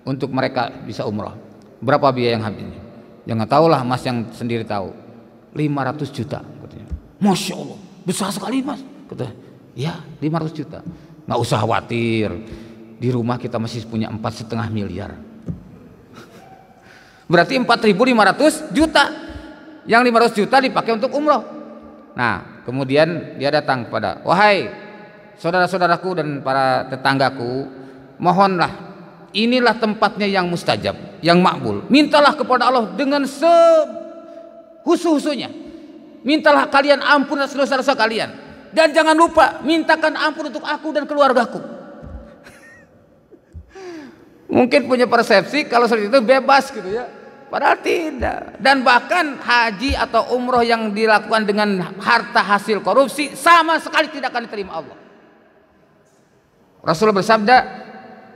untuk mereka bisa umroh? Berapa biaya yang habisnya?" "Ya nggak tahu lah Mas, yang sendiri tahu." 500 juta katanya. "Masya Allah, besar sekali Mas," kata. "Ya, 500 juta. Nggak usah khawatir, di rumah kita masih punya 4,5 miliar." Berarti 4.500 juta. Yang 500 juta dipakai untuk umroh. Nah, kemudian dia datang kepada, "Wahai saudara-saudaraku dan para tetanggaku, mohonlah, inilah tempatnya yang mustajab, yang makbul. Mintalah kepada Allah dengan sehusu-husunya. Mintalah kalian ampun atas dosa-dosa kalian. Dan jangan lupa mintakan ampun untuk aku dan keluargaku." Mungkin punya persepsi kalau seperti itu bebas gitu ya. Padahal tidak. Dan bahkan haji atau umroh yang dilakukan dengan harta hasil korupsi sama sekali tidak akan diterima Allah. Rasulullah bersabda,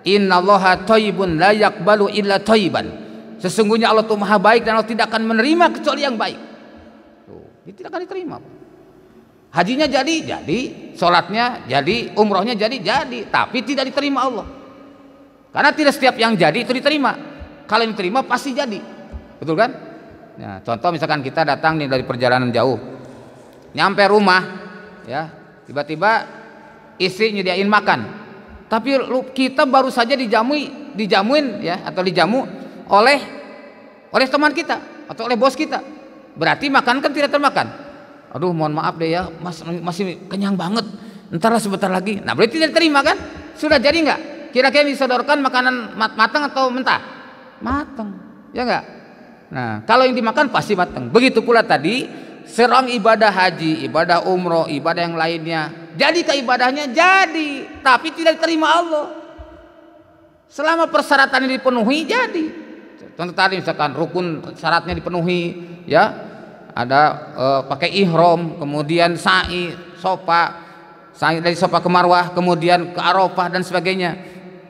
"Innallaha thayyibun la yaqbalu illa thayyiban." Sesungguhnya Allah itu Maha baik dan Allah tidak akan menerima kecuali yang baik. Dia tidak akan diterima. Hajinya jadi, sholatnya jadi, umrohnya jadi, tapi tidak diterima Allah. Karena tidak setiap yang jadi itu diterima. Kalau yang diterima pasti jadi. Betul kan? Nah, contoh misalkan kita datang nih dari perjalanan jauh, nyampe rumah, ya, tiba-tiba istri nyediain makan, tapi kita baru saja dijamuin ya, atau dijamu oleh teman kita atau oleh bos kita. Berarti makan kan tidak termakan. "Aduh, mohon maaf deh ya, Mas, masih kenyang banget. Entarlah sebentar lagi." Nah, berarti tidak diterima kan? Sudah jadi nggak? Kira-kira disodorkan makanan matang atau mentah? Matang, ya nggak? Nah, kalau yang dimakan pasti matang. Begitu pula tadi, serang ibadah haji, ibadah umroh, ibadah yang lainnya. Jadi keibadahnya jadi, tapi tidak diterima Allah. Selama persyaratannya dipenuhi jadi. Contoh tadi misalkan rukun syaratnya dipenuhi, ya, ada pakai ihram, kemudian sa'i, dari Sofa ke Marwah, kemudian ke Arafah dan sebagainya.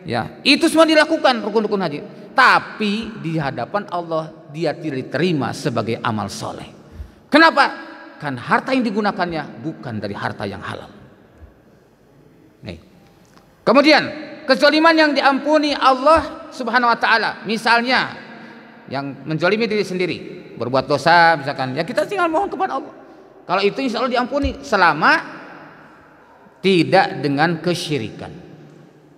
Ya, itu semua dilakukan rukun-rukun haji. Tapi di hadapan Allah dia tidak diterima sebagai amal soleh. Kenapa? Kan harta yang digunakannya bukan dari harta yang halal. Nih. Kemudian kezaliman yang diampuni Allah Subhanahu wa taala, misalnya yang menzalimi diri sendiri, berbuat dosa misalkan, ya kita tinggal mohon kepada Allah. Kalau itu insya Allah diampuni selama tidak dengan kesyirikan.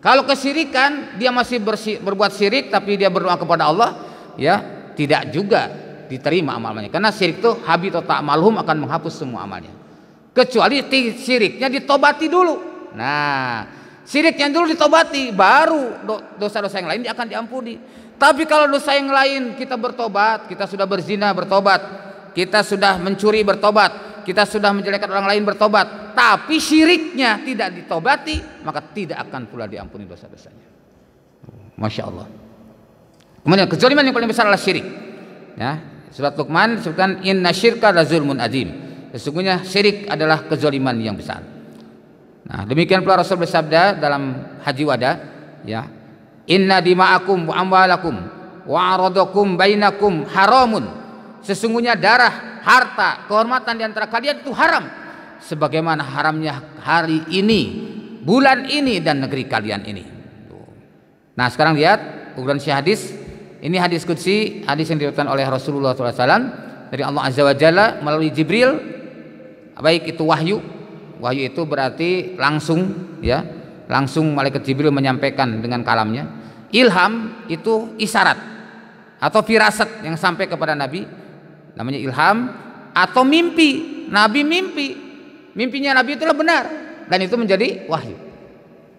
Kalau kesyirikan dia masih berbuat syirik tapi dia berdoa kepada Allah, ya tidak juga diterima amalnya. Karena syirik itu habitu ta'malhum, akan menghapus semua amalnya. Kecuali syiriknya ditobati dulu. Nah, syiriknya dulu ditobati, baru dosa-dosa yang lain akan diampuni. Tapi kalau dosa yang lain kita bertobat, kita sudah berzina bertobat, kita sudah mencuri bertobat, kita sudah menjelekkan orang lain bertobat, tapi syiriknya tidak ditobati, maka tidak akan pula diampuni dosa-dosanya. Masya Allah. Kemudian kezaliman yang paling besar adalah syirik. Ya, surat Luqman disebutkan inna syirka la zulmun adzim. Sesungguhnya syirik adalah kezaliman yang besar. Nah, demikian pula Rasul bersabda dalam Haji Wada, ya, inna dima'akum wa amwalakum wa aradakum bainakum haramun. Sesungguhnya darah, harta, kehormatan di antara kalian itu haram, sebagaimana haramnya hari ini, bulan ini, dan negeri kalian ini. Nah, sekarang lihat ukuran si hadis. Ini hadis qudsi, hadis yang diriwayatkan oleh Rasulullah SAW dari Allah Azza wa Jalla melalui Jibril. Baik itu wahyu. Wahyu itu berarti langsung, ya, langsung malaikat Jibril menyampaikan dengan kalamnya. Ilham itu isyarat atau firasat yang sampai kepada Nabi, namanya ilham. Atau mimpi, Nabi mimpi, mimpinya Nabi itulah benar dan itu menjadi wahyu.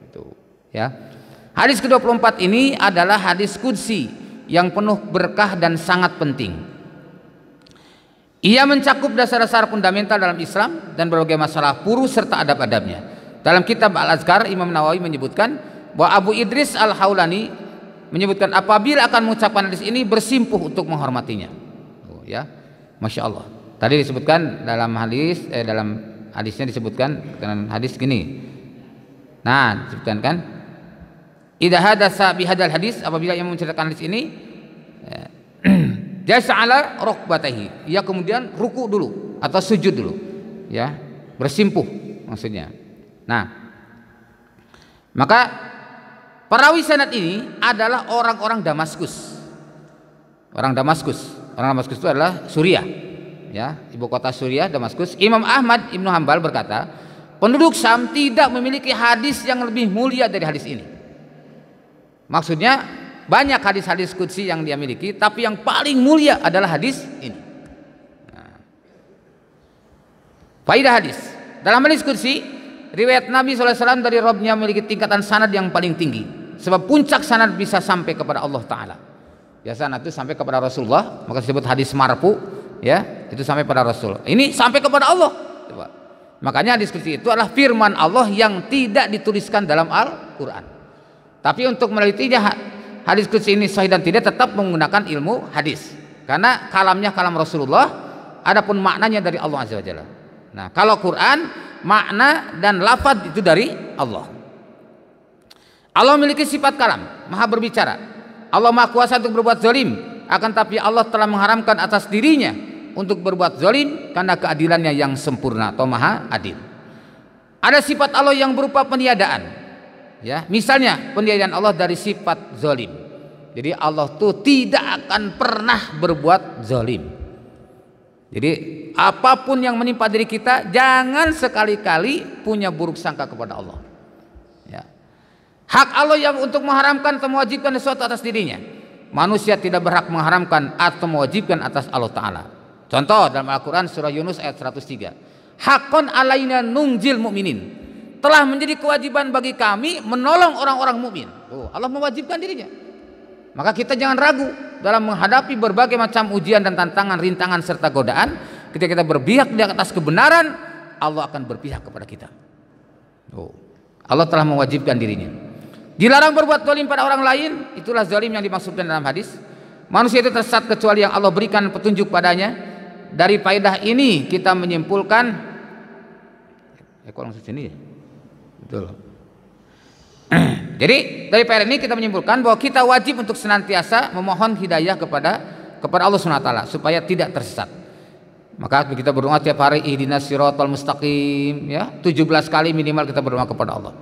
Itu, ya. Hadis ke-24 ini adalah hadis qudsi yang penuh berkah dan sangat penting. Ia mencakup dasar-dasar fundamental dalam Islam dan berbagai masalah puru serta adab-adabnya. Dalam kitab Al-Azkar, Imam Nawawi menyebutkan bahwa Abu Idris Al-Haulani menyebutkan apabila akan mengucapkan hadis ini bersimpuh untuk menghormatinya. Ya, Masya Allah. Tadi disebutkan dalam hadisnya disebutkan dengan hadis gini. Nah, disebutkan kan, idza hadasa bihadzal hadis, apabila yang menceritakan hadis ini, jasa ala rukbatayhi, ia kemudian ruku dulu atau sujud dulu, ya, bersimpuh maksudnya. Nah, maka perawi sanad ini adalah orang-orang Damaskus. Orang Damaskus itu adalah Suriah, ya, ibu kota Suriah, Damaskus. Imam Ahmad Ibnu Hambal berkata, penduduk Syam tidak memiliki hadis yang lebih mulia dari hadis ini. Maksudnya banyak hadis-hadis qudsi yang dia miliki, tapi yang paling mulia adalah hadis ini. Nah, faidah hadis. Dalam hadis qudsi, riwayat Nabi SAW dari Rabbnya memiliki tingkatan sanad yang paling tinggi. Sebab puncak sanad bisa sampai kepada Allah Ta'ala. Ya, sanad itu sampai kepada Rasulullah, maka disebut hadis marfu, ya, itu sampai pada Rasul. Ini sampai kepada Allah. Coba. Makanya hadis qudsi itu adalah firman Allah yang tidak dituliskan dalam Al-Quran. Tapi untuk menelitinya hadis qudsi ini sahih dan tidak, tetap menggunakan ilmu hadis. Karena kalamnya kalam Rasulullah, adapun maknanya dari Allah Azza wa Jalla. Nah, kalau Quran, makna dan lafaz itu dari Allah. Allah memiliki sifat kalam, maha berbicara. Allah maha kuasa untuk berbuat zalim, akan tapi Allah telah mengharamkan atas dirinya untuk berbuat zalim karena keadilannya yang sempurna atau maha adil. Ada sifat Allah yang berupa peniadaan. Ya, misalnya peniadaan Allah dari sifat zalim. Jadi Allah tuh tidak akan pernah berbuat zalim. Jadi apapun yang menimpa diri kita, jangan sekali-kali punya buruk sangka kepada Allah. Ya. Hak Allah yang untuk mengharamkan atau mewajibkan sesuatu atas dirinya. Manusia tidak berhak mengharamkan atau mewajibkan atas Allah Ta'ala. Contoh dalam Al-Quran surah Yunus ayat 103. Hakon alaina nungjil mu'minin. Telah menjadi kewajiban bagi kami menolong orang-orang mukmin. Allah mewajibkan dirinya. Maka kita jangan ragu dalam menghadapi berbagai macam ujian dan tantangan, rintangan serta godaan. Ketika kita berpihak di atas kebenaran, Allah akan berpihak kepada kita. Allah telah mewajibkan dirinya. Dilarang berbuat zalim pada orang lain, itulah zalim yang dimaksudkan dalam hadis. Manusia itu tersesat kecuali yang Allah berikan petunjuk padanya. Dari faedah ini kita menyimpulkan, langsung sini ya. Betul. Jadi dari faedah ini kita menyimpulkan bahwa kita wajib untuk senantiasa memohon hidayah kepada Allah SWT supaya tidak tersesat. Maka kita berdoa tiap hari, ihdinas siratal mustaqim, ya, 17 kali minimal kita berdoa kepada Allah.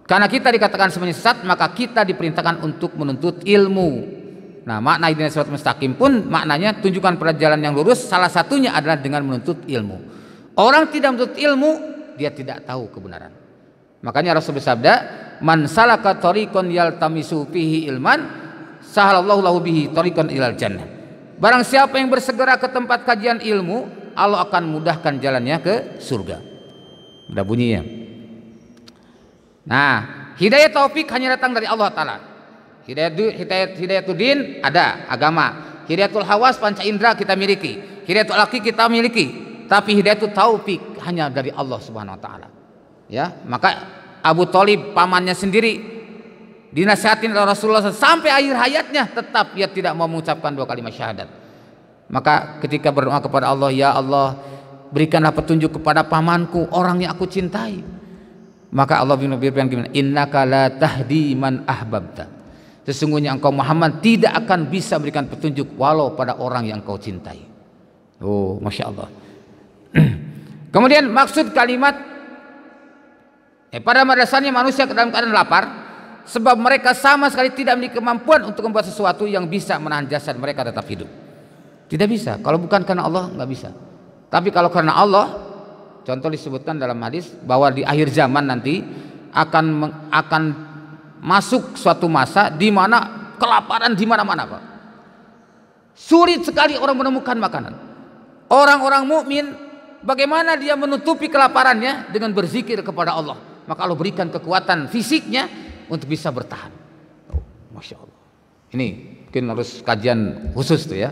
Karena kita dikatakan semuanya sesat, maka kita diperintahkan untuk menuntut ilmu. Nah, makna ihdinas siratal mustaqim pun maknanya tunjukkan pada jalan yang lurus, salah satunya adalah dengan menuntut ilmu. Orang tidak menuntut ilmu, dia tidak tahu kebenaran. Makanya Rasul bersabda, man salaka tariqan yaltamisu fihi ilman, sahalallahu lahu bihi tariqan ilal jannah. Barang siapa yang bersegera ke tempat kajian ilmu, Allah akan mudahkan jalannya ke surga. Udah bunyinya. Nah, hidayah taufik hanya datang dari Allah Ta'ala. Hidayatuddin ada agama. Hidayatul hawas panca indera kita miliki. Hidayatul akli kita miliki. Tapi hidayatul taufik hanya dari Allah Subhanahu wa Ta'ala. Ya, maka Abu Thalib pamannya sendiri dinasihatin oleh Rasulullah sampai akhir hayatnya, tetap ia tidak mau mengucapkan 2 kalimat syahadat. Maka ketika berdoa kepada Allah, ya Allah, berikanlah petunjuk kepada pamanku, orang yang aku cintai. Maka Allah berfirman gimana? Innaka la tahdi man ahbabta. Sesungguhnya engkau Muhammad tidak akan bisa berikan petunjuk walau pada orang yang kau cintai. Oh, Masya Allah. Kemudian maksud kalimat pada dasarnya manusia dalam keadaan lapar, sebab mereka sama sekali tidak memiliki kemampuan untuk membuat sesuatu yang bisa menahan jasad mereka tetap hidup. Tidak bisa. Kalau bukan karena Allah nggak bisa. Tapi kalau karena Allah, contoh disebutkan dalam hadis bahwa di akhir zaman nanti akan masuk suatu masa di mana kelaparan di mana-mana, Pak. Sulit sekali orang menemukan makanan. Orang-orang mukmin bagaimana dia menutupi kelaparannya dengan berzikir kepada Allah. Maka Allah berikan kekuatan fisiknya untuk bisa bertahan. Oh, Masya Allah. Ini mungkin harus kajian khusus tuh ya.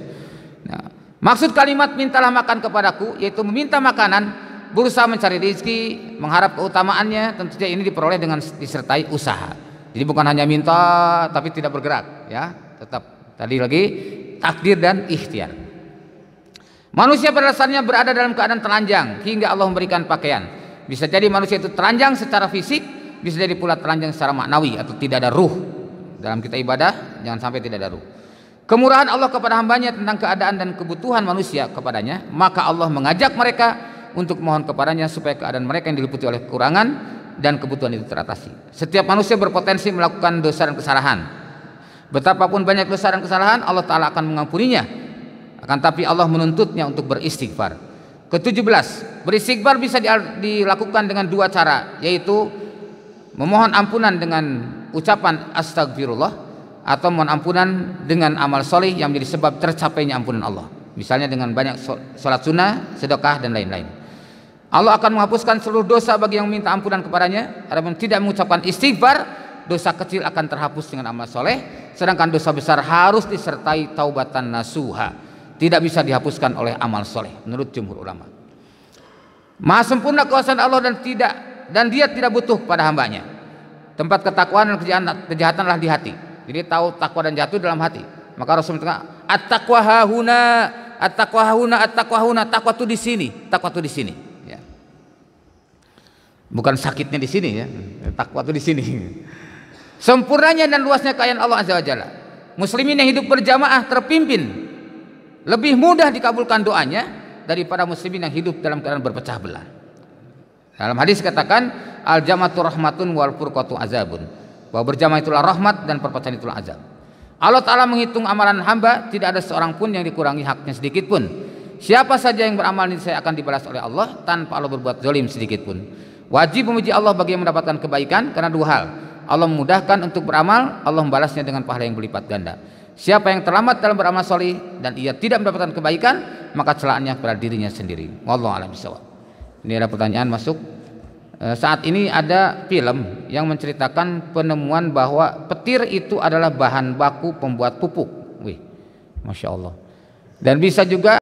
Nah, maksud kalimat mintalah makan kepadaku yaitu meminta makanan, berusaha mencari rezeki, mengharap keutamaannya, tentu saja ini diperoleh dengan disertai usaha. Jadi bukan hanya minta tapi tidak bergerak ya. Tetap tadi lagi takdir dan ikhtiar. Manusia pada dasarnya berada dalam keadaan telanjang hingga Allah memberikan pakaian. Bisa jadi manusia itu telanjang secara fisik, bisa jadi pula telanjang secara maknawi atau tidak ada ruh. Dalam kita ibadah jangan sampai tidak ada ruh. Kemurahan Allah kepada hambanya tentang keadaan dan kebutuhan manusia kepadanya, maka Allah mengajak mereka untuk mohon kepadanya supaya keadaan mereka yang diliputi oleh kekurangan dan kebutuhan itu teratasi. Setiap manusia berpotensi melakukan dosa dan kesalahan. Betapapun banyak dosa dan kesalahan, Allah Ta'ala akan mengampuninya. Akan tapi Allah menuntutnya untuk beristighfar. Ke-17, beristighfar bisa dilakukan dengan 2 cara, yaitu memohon ampunan dengan ucapan astagfirullah atau mohon ampunan dengan amal soleh yang menjadi sebab tercapainya ampunan Allah. Misalnya dengan banyak sholat sunnah, sedekah dan lain-lain. Allah akan menghapuskan seluruh dosa bagi yang meminta ampunan kepadanya. Adapun tidak mengucapkan istighfar, dosa kecil akan terhapus dengan amal soleh, sedangkan dosa besar harus disertai taubatan nasuha. Tidak bisa dihapuskan oleh amal soleh menurut jumhur ulama. Maha sempurna kekuasaan Allah dan dia tidak butuh pada hambanya. Tempat ketakwaan dan kejahatanlah di hati. Jadi tahu takwa dan jatuh dalam hati. Maka Rasul mengatakan at-taqwa hahuna, at-taqwa hahuna, at-taqwa hahuna. Takwa itu di sini, takwa itu di sini. Ya. Bukan sakitnya di sini ya. Takwa itu di sini. Sempurnanya dan luasnya kekayaan Allah Azza wa Jalla. Muslimin yang hidup berjamaah terpimpin lebih mudah dikabulkan doanya daripada muslimin yang hidup dalam keadaan berpecah belah. Dalam hadis katakan al-jama'atu rahmatun wal furqatu azabun. Bahwa berjamaah itulah rahmat dan perpecahan itulah azab. Allah Ta'ala menghitung amalan hamba, tidak ada seorang pun yang dikurangi haknya sedikit pun. Siapa saja yang beramal ini saya akan dibalas oleh Allah tanpa Allah berbuat zalim sedikit pun. Wajib memuji Allah bagi yang mendapatkan kebaikan karena 2 hal. Allah memudahkan untuk beramal, Allah membalasnya dengan pahala yang berlipat ganda. Siapa yang terlambat dalam beramal soleh dan ia tidak mendapatkan kebaikan, maka celaannya pada dirinya sendiri. Wallahu a'lam bishawab. Ini ada pertanyaan masuk. Saat ini ada film yang menceritakan penemuan bahwa petir itu adalah bahan baku pembuat pupuk. Wih, Masya Allah. Dan bisa juga